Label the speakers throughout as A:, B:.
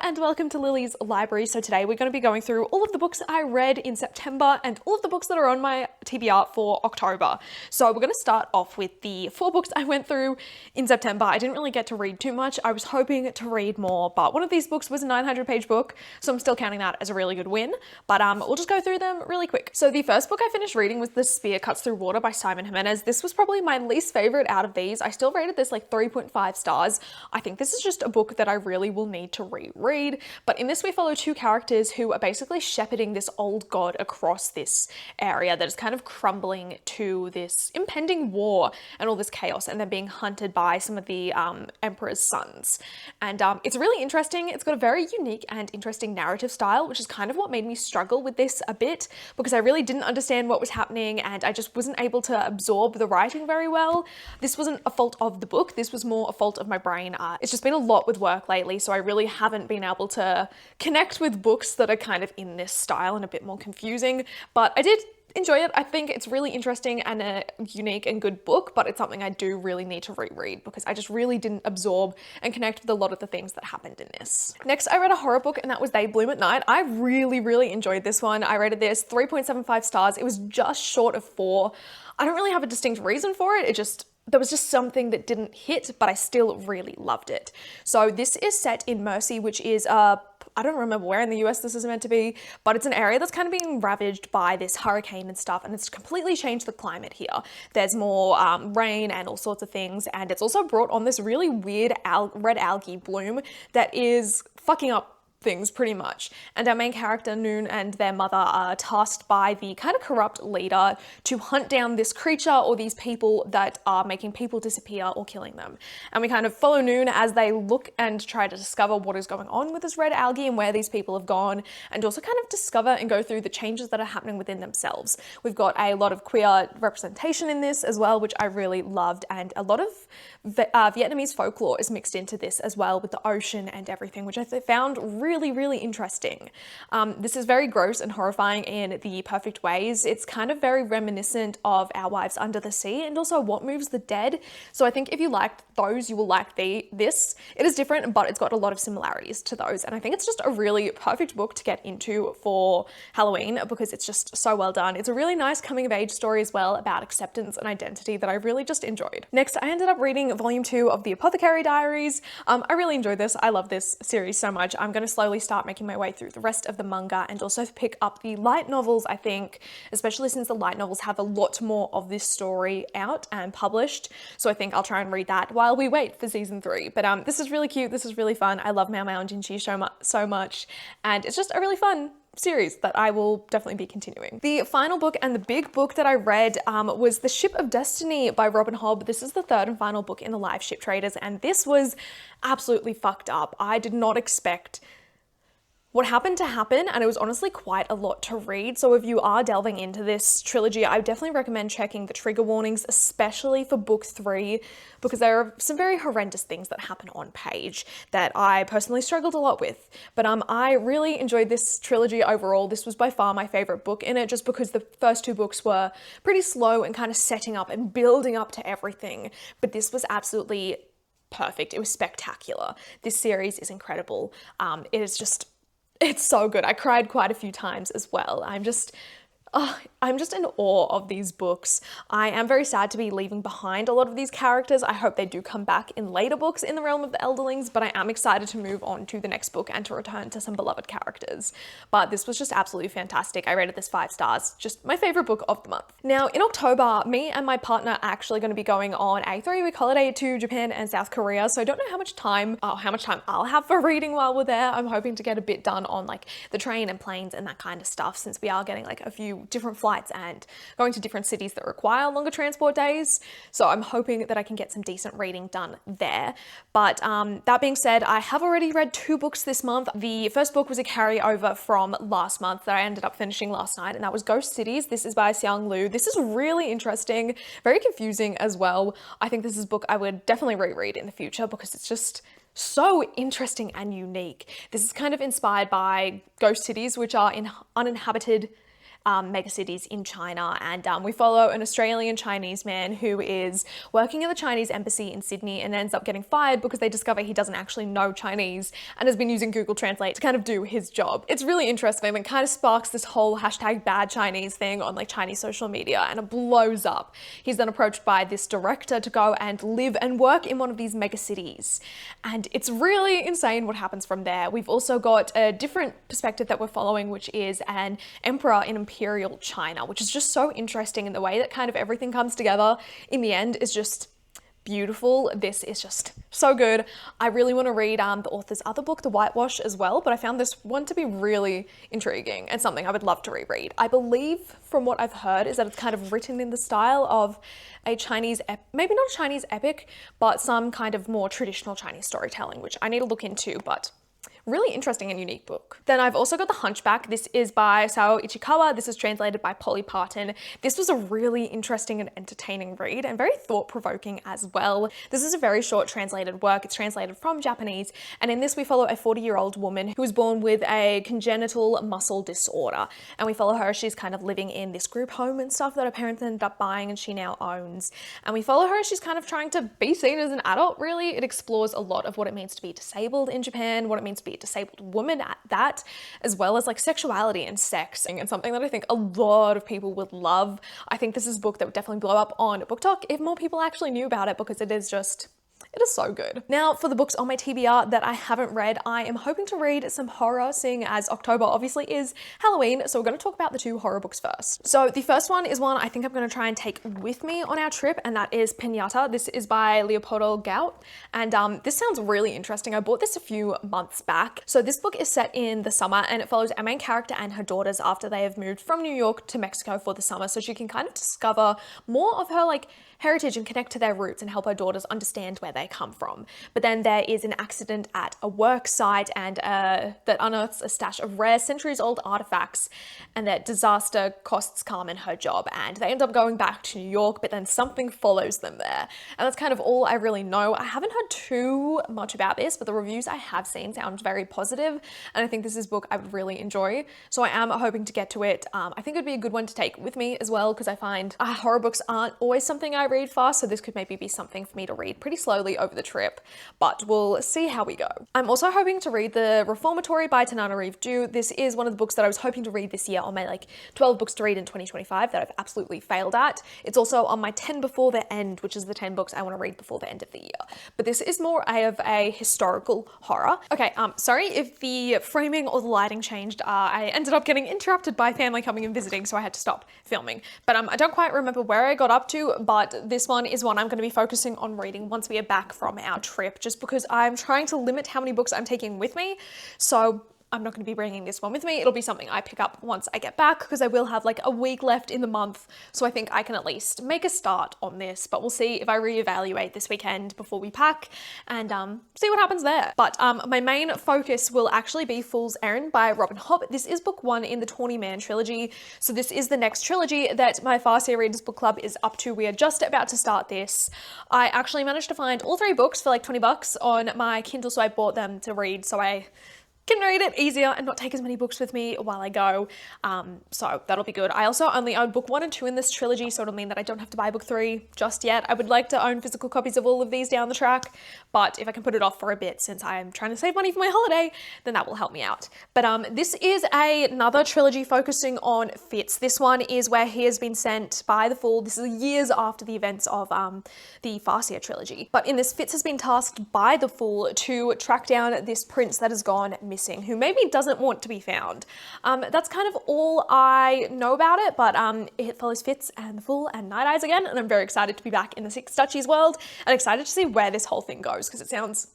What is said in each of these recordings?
A: and welcome to Lily's Library. So today we're going to be going through all of the books I read in September and all of the books that are on my TBR for October. So we're going to start off with the 4 books I went through in September. I didn't really get to read too much. I was hoping to read more, but one of these books was a 900-page book, so I'm still counting that as a really good win. But we'll just go through them really quick. So the first book I finished reading was The Spear Cuts Through Water by Simon Jimenez. This was probably my least favorite out of these. I still rated this like 3.5 stars. I think this is just a book that I really will need to reread. But in this, we follow 2 characters who are basically shepherding this old god across this area that is kind of crumbling to this impending war and all this chaos, and they're being hunted by some of the emperor's sons. And it's really interesting. It's got a very unique and interesting narrative style, which is kind of what made me struggle with this a bit, because I really didn't understand what was happening and I just wasn't able to absorb the writing very well. This wasn't a fault of the book. This was more a fault of my brain. It's just been a lot with work lately, so I really haven't been able to connect with books that are kind of in this style and a bit more confusing, but I did enjoy it. I think it's really interesting and a unique and good book, but it's something I do really need to reread because I just really didn't absorb and connect with a lot of the things that happened in this. Next, I read a horror book, and that was They Bloom at Night. I really enjoyed this one. I rated this 3.75 stars. It was just short of 4. I don't really have a distinct reason for it. There was just something that didn't hit, but I still really loved it. So this is set in Mercy, which is I don't remember where in the US this is meant to be, but it's an area that's kind of being ravaged by this hurricane and stuff, and it's completely changed the climate here. There's more rain and all sorts of things, and it's also brought on this really weird red algae bloom that is fucking up things pretty much. And our main character, Noon, and their mother are tasked by the kind of corrupt leader to hunt down this creature or these people that are making people disappear or killing them. And we kind of follow Noon as they look and try to discover what is going on with this red algae and where these people have gone, and also kind of discover and go through the changes that are happening within themselves. We've got a lot of queer representation in this as well, which I really loved, and a lot of Vietnamese folklore is mixed into this as well, with the ocean and everything, which I found really interesting. This is very gross and horrifying in the perfect ways. It's kind of very reminiscent of Our Wives Under the Sea and also What Moves the Dead. So I think if you liked those, you will like this. It is different, but it's got a lot of similarities to those. And I think it's just a really perfect book to get into for Halloween because it's just so well done. It's a really nice coming of age story as well about acceptance and identity that I really just enjoyed. Next, I ended up reading volume 2 of The Apothecary Diaries. I really enjoyed this. I love this series so much. I'm going to slowly start making my way through the rest of the manga and also pick up the light novels, I think, especially since the light novels have a lot more of this story out and published. So I think I'll try and read that while we wait for season 3. But this is really cute. This is really fun. I love Mao Mao and Jinchi so much. And it's just a really fun series that I will definitely be continuing. The final book and the big book that I read was The Ship of Destiny by Robin Hobb. This is the 3rd and final book in the Live Ship Traders, and this was absolutely fucked up. I did not expect what happened to happen, and it was honestly quite a lot to read. So if you are delving into this trilogy, I would definitely recommend checking the trigger warnings, especially for book 3, because there are some very horrendous things that happen on page that I personally struggled a lot with. But I really enjoyed this trilogy overall. This was by far my favorite book in it, just because the first 2 books were pretty slow and kind of setting up and building up to everything. But this was absolutely perfect. It was spectacular. This series is incredible. It's so good. I cried quite a few times as well. I'm just in awe of these books. I am very sad to be leaving behind a lot of these characters. I hope they do come back in later books in the realm of the Elderlings, but I am excited to move on to the next book and to return to some beloved characters. But this was just absolutely fantastic. I rated this 5 stars. Just my favorite book of the month. Now, in October, me and my partner are actually going to be going on a 3-week holiday to Japan and South Korea, so I don't know how much time I'll have for reading while we're there. I'm hoping to get a bit done on like the train and planes and that kind of stuff, since we are getting like a few different flights and going to different cities that require longer transport days. So I'm hoping that I can get some decent reading done there. But that being said, I have already read 2 books this month. The first book was a carryover from last month that I ended up finishing last night, and that was Ghost Cities. This is by Xiang Lu. This is really interesting, very confusing as well. I think this is a book I would definitely reread in the future because it's just so interesting and unique. This is kind of inspired by ghost cities, which are in uninhabited megacities in China. And we follow an Australian Chinese man who is working in the Chinese embassy in Sydney and ends up getting fired because they discover he doesn't actually know Chinese and has been using Google Translate to kind of do his job. It's really interesting and kind of sparks this whole hashtag bad Chinese thing on like Chinese social media, and it blows up. He's then approached by this director to go and live and work in one of these mega cities. And it's really insane what happens from there. We've also got a different perspective that we're following, which is an emperor in imperial China, which is just so interesting, in the way that kind of everything comes together in the end is just beautiful. This is just so good. I really want to read the author's other book, The Whitewash, as well, but I found this one to be really intriguing and something I would love to reread. I believe, from what I've heard, is that it's kind of written in the style of a Chinese, maybe not a Chinese epic, but some kind of more traditional Chinese storytelling, which I need to look into, but really interesting and unique book. Then I've also got The Hunchback. This is by Sao Ichikawa. This is translated by Polly Parton. This was a really interesting and entertaining read and very thought-provoking as well. This is a very short translated work. It's translated from Japanese, and in this we follow a 40-year-old woman who was born with a congenital muscle disorder, and we follow her. She's kind of living in this group home and stuff that her parents ended up buying and she now owns, and we follow her. She's kind of trying to be seen as an adult, really. It explores a lot of what it means to be disabled in Japan, what it means to be a disabled woman at that, as well as like sexuality and sex, and something that I think a lot of people would love. I think this is a book that would definitely blow up on BookTok if more people actually knew about it, because it is so good. Now, for the books on my TBR that I haven't read, I am hoping to read some horror, seeing as October obviously is Halloween, so we're going to talk about the 2 horror books first. So the first one is one I think I'm going to try and take with me on our trip, and that is Pinata. This is by Leopoldo Gout, and this sounds really interesting. I bought this a few months back. So this book is set in the summer, and it follows our main character and her daughters after they have moved from New York to Mexico for the summer, so she can kind of discover more of her like heritage and connect to their roots and help her daughters understand where they come from. But then there is an accident at a work site, and that unearths a stash of rare centuries-old artifacts, and that disaster costs Carmen her job, and they end up going back to New York, but then something follows them there. And that's kind of all I really know. I haven't heard too much about this, but the reviews I have seen sound very positive, and I think this is a book I would really enjoy. So I am hoping to get to it. I think it'd be a good one to take with me as well, because I find horror books aren't always something I read fast, so this could maybe be something for me to read pretty slowly over the trip, but we'll see how we go. I'm also hoping to read The Reformatory by Tanana Reeve Dew. This is one of the books that I was hoping to read this year on my like 12 books to read in 2025 that I've absolutely failed at. It's also on my 10 before the end, which is the 10 books I want to read before the end of the year. But this is more of a historical horror. Okay, sorry if the framing or the lighting changed. I ended up getting interrupted by family coming and visiting, so I had to stop filming. But I don't quite remember where I got up to, but this one is one I'm going to be focusing on reading once we are back from our trip, just because I'm trying to limit how many books I'm taking with me. So I'm not going to be bringing this one with me. It'll be something I pick up once I get back, because I will have like a week left in the month. So I think I can at least make a start on this, but we'll see if I reevaluate this weekend before we pack and see what happens there. But my main focus will actually be Fool's Errand by Robin Hobb. This is book 1 in the Tawny Man trilogy. So this is the next trilogy that my Farseer Readers book club is up to. We are just about to start this. I actually managed to find all 3 books for like 20 bucks on my Kindle, so I bought them to read so I can read it easier and not take as many books with me while I go. So that'll be good. I also only own book 1 and 2 in this trilogy, so it'll mean that I don't have to buy book 3 just yet. I would like to own physical copies of all of these down the track, but if I can put it off for a bit since I'm trying to save money for my holiday, then that will help me out. But this is another trilogy focusing on Fitz. This one is where he has been sent by the Fool. This is years after the events of the Farseer trilogy. But in this, Fitz has been tasked by the Fool to track down this prince that has gone missing, who maybe doesn't want to be found. That's kind of all I know about it, but it follows Fitz and the Fool and Night Eyes again, and I'm very excited to be back in the Six Duchies world and excited to see where this whole thing goes, because it sounds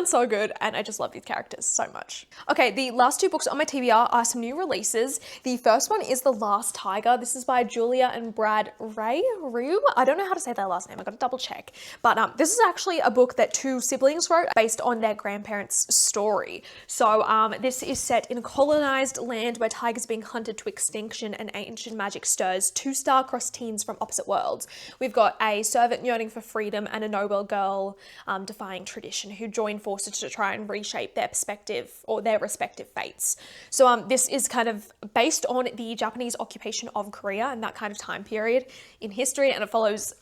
A: so good, and I just love these characters so much. Okay, the last 2 books on my TBR are some new releases. The first one is The Last Tiger. This is by Julia and Brad Ryu. I don't know how to say their last name. I got to double check. But this is actually a book that 2 siblings wrote based on their grandparents' story. So this is set in a colonized land where tigers are being hunted to extinction and ancient magic stirs 2 star-crossed teens from opposite worlds. We've got a servant yearning for freedom and a noble girl defying tradition who join join forces to try and reshape their perspective or their respective fates. So this is kind of based on the Japanese occupation of Korea and that kind of time period in history, and it follows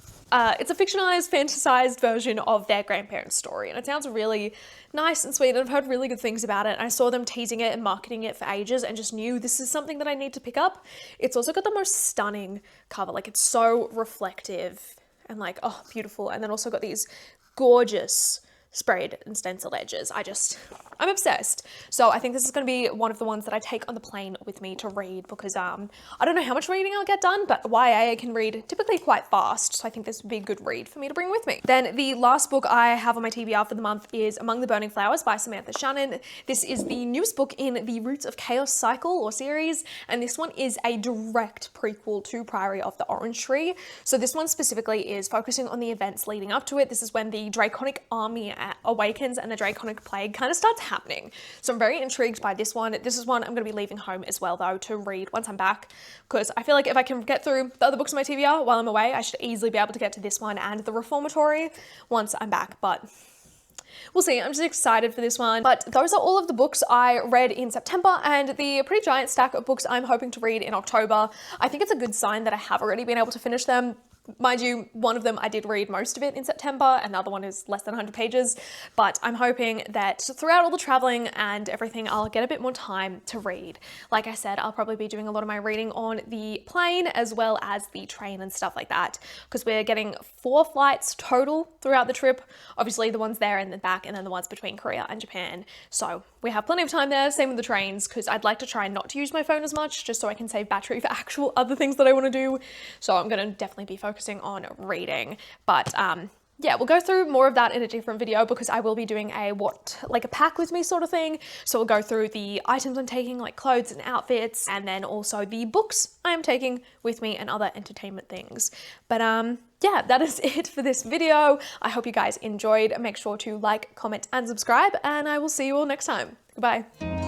A: it's a fictionalized, fantasized version of their grandparents' story, and it sounds really nice and sweet, and I've heard really good things about it. I saw them teasing it and marketing it for ages and just knew this is something that I need to pick up. It's also got the most stunning cover, like it's so reflective and like, oh, beautiful, and then also got these gorgeous sprayed and stenciled edges. I'm obsessed. So I think this is going to be one of the ones that I take on the plane with me to read because I don't know how much reading I'll get done, but YA I can read typically quite fast, so I think this would be a good read for me to bring with me. Then the last book I have on my TBR for the month is Among the Burning Flowers by Samantha Shannon. This is the newest book in the Roots of Chaos cycle or series, and this one is a direct prequel to Priory of the Orange Tree. So this one specifically is focusing on the events leading up to it. This is when the Draconic army awakens and the Draconic plague kind of starts happening. So I'm very intrigued by this one. This is one I'm going to be leaving home as well though to read once I'm back, because I feel like if I can get through the other books on my TBR while I'm away, I should easily be able to get to this one and the Reformatory once I'm back, but we'll see. I'm just excited for this one. But those are all of the books I read in September and the pretty giant stack of books I'm hoping to read in October. I think it's a good sign that I have already been able to finish them. Mind you, one of them I did read most of it in September, and the other one is less than 100 pages, but I'm hoping that throughout all the traveling and everything, I'll get a bit more time to read. Like I said, I'll probably be doing a lot of my reading on the plane as well as the train and stuff like that, because we're getting 4 flights total throughout the trip. Obviously the ones there and then back, and then the ones between Korea and Japan. So we have plenty of time there, same with the trains, because I'd like to try not to use my phone as much, just so I can save battery for actual other things that I want to do. So I'm going to definitely be focusing on reading, but yeah, we'll go through more of that in a different video because I will be doing a pack with me sort of thing. So we'll go through the items I'm taking, like clothes and outfits, and then also the books I am taking with me and other entertainment things. But yeah, that is it for this video. I hope you guys enjoyed. Make sure to like, comment, and subscribe, and I will see you all next time. Goodbye.